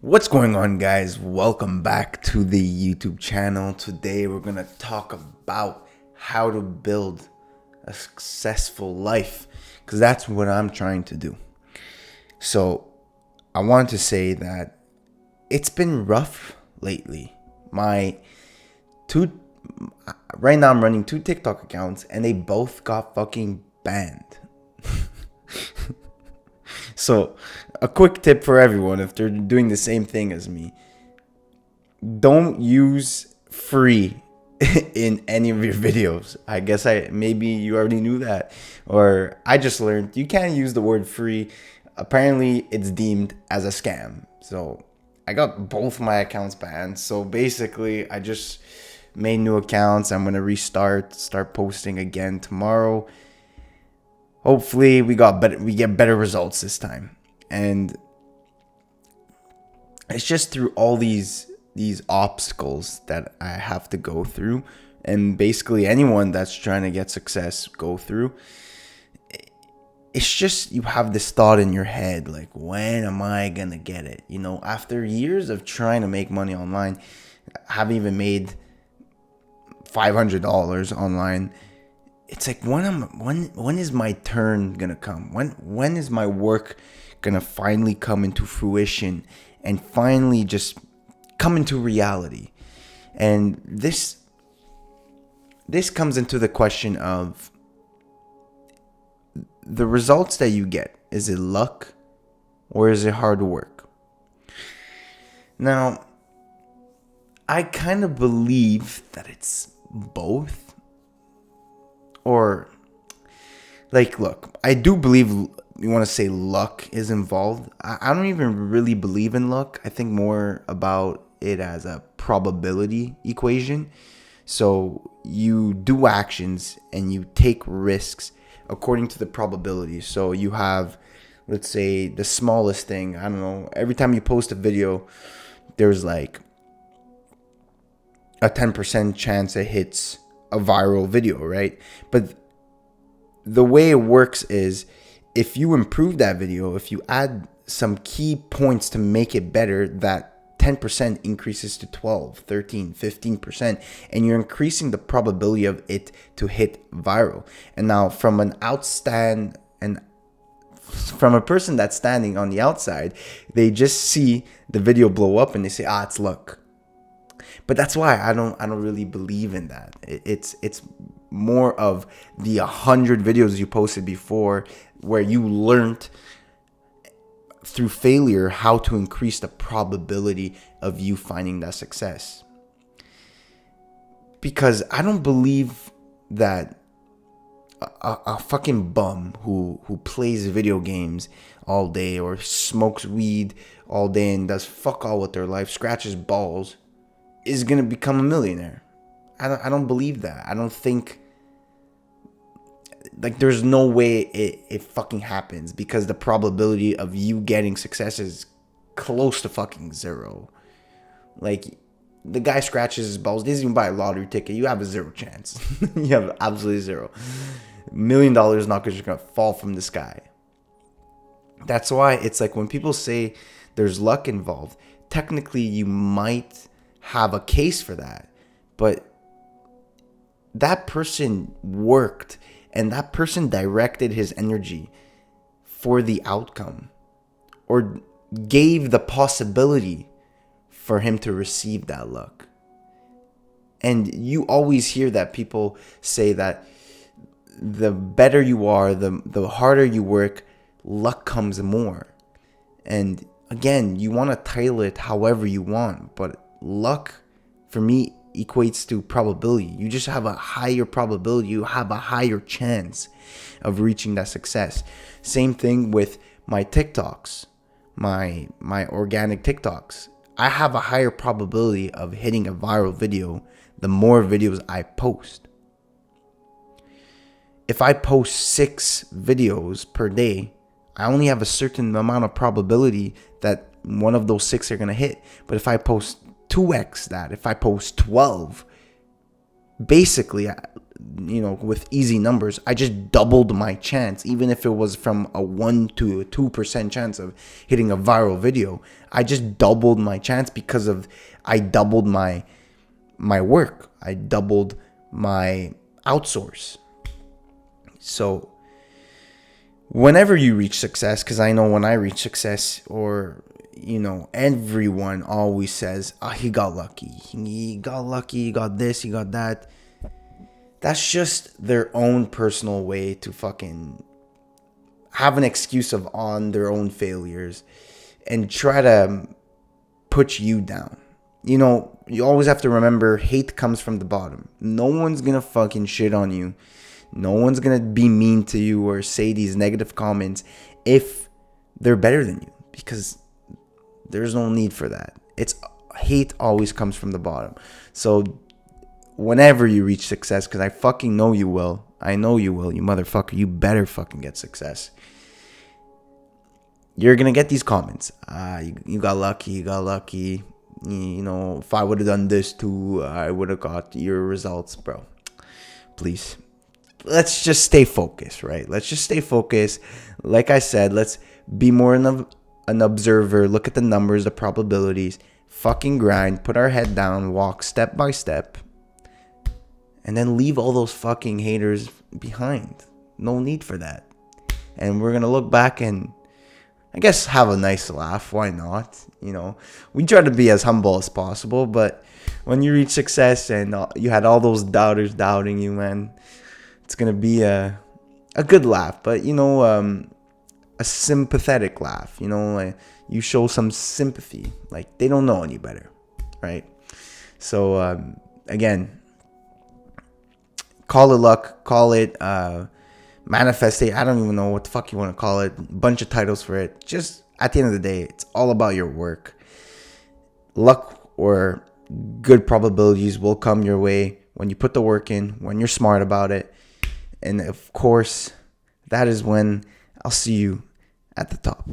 What's going on, guys? Welcome back to the YouTube channel. Today we're gonna talk about how to build a successful life, because that's what I'm trying to do. So I wanted to say that it's been rough lately. Right now I'm running 2 TikTok accounts and they both got fucking banned. So, a quick tip for everyone if they're doing the same thing as me. Don't use free in any of your videos. I guess maybe you already knew that, or I just learned you can't use the word free. Apparently, it's deemed as a scam. So, I got both my accounts banned. So, basically, I just made new accounts. I'm going to start posting again tomorrow. Hopefully we get better results this time. And it's just through all these obstacles that I have to go through, and basically anyone that's trying to get success go through. It's just you have this thought in your head, like, when am I gonna get it? You know, after years of trying to make money online, I haven't even made $500 online. It's like, when is my turn gonna come? When is my work gonna finally come into fruition and finally just come into reality? And this comes into the question of the results that you get. Is it luck or is it hard work? Now, I kind of believe that it's both. Or, like, look, I do believe you want to say luck is involved. I don't even really believe in luck. I think more about it as a probability equation. So you do actions and you take risks according to the probability. So you have, let's say, the smallest thing. I don't know. Every time you post a video, there's like a 10% chance it hits a viral video, right? But the way it works is, if you improve that video, if you add some key points to make it better, that 10% increases to 12, 13, 15%, and you're increasing the probability of it to hit viral. And now from a person that's standing on the outside, they just see the video blow up and they say, it's luck. But that's why I don't really believe in that. It's more of the 100 videos you posted before, where you learned through failure how to increase the probability of you finding that success. Because I don't believe that a fucking bum who plays video games all day or smokes weed all day and does fuck all with their life, scratches balls, is going to become a millionaire. I don't believe that. I don't think, like, there's no way it fucking happens, because the probability of you getting success is close to fucking zero. Like, the guy scratches his balls, doesn't even buy a lottery ticket, you have a 0 chance. You have absolutely 0. $1 million is not just going to fall from the sky. That's why it's like, when people say there's luck involved, technically you might have a case for that, but that person worked and that person directed his energy for the outcome, or gave the possibility for him to receive that luck. And you always hear that people say that the better you are, the harder you work, luck comes more. And again, you want to title it however you want, but luck for me equates to probability. You just have a higher probability, you have a higher chance of reaching that success. Same thing with my TikToks, my organic TikToks. I have a higher probability of hitting a viral video the more videos I post. If I post 6 videos per day, I only have a certain amount of probability that one of those 6 are going to hit. But if I post 2x that, if I post 12, basically with easy numbers, I just doubled my chance. Even if it was from a 1 to a 2% chance of hitting a viral video, I just doubled my chance because I doubled my work. I doubled my outsource. So whenever you reach success, because I know when I reach success, or everyone always says, he got lucky. He got this, he got that. That's just their own personal way to fucking have an excuse on their own failures and try to put you down. You always have to remember, hate comes from the bottom. No one's gonna fucking shit on you. No one's gonna be mean to you or say these negative comments if they're better than you, because there's no need for that. Hate always comes from the bottom. So whenever you reach success, because I fucking know you will. I know you will, you motherfucker. You better fucking get success. You're going to get these comments. You got lucky. If I would have done this too, I would have got your results, bro. Please. Let's just stay focused, right? Let's just stay focused. Like I said, let's be more an observer. Look at the numbers, the probabilities. Fucking grind. Put our head down. Walk step by step. And then leave all those fucking haters behind. No need for that. And we're going to look back and, I guess, have a nice laugh. Why not? We try to be as humble as possible. But when you reach success and you had all those doubters doubting you, man, it's going to be a good laugh. But, a sympathetic laugh. Like you show some sympathy. Like they don't know any better. Right? So, again, call it luck, call it manifestate. I don't even know what the fuck you want to call it. Bunch of titles for it. Just at the end of the day, it's all about your work. Luck or good probabilities will come your way when you put the work in, when you're smart about it. And of course, that is when I'll see you at the top.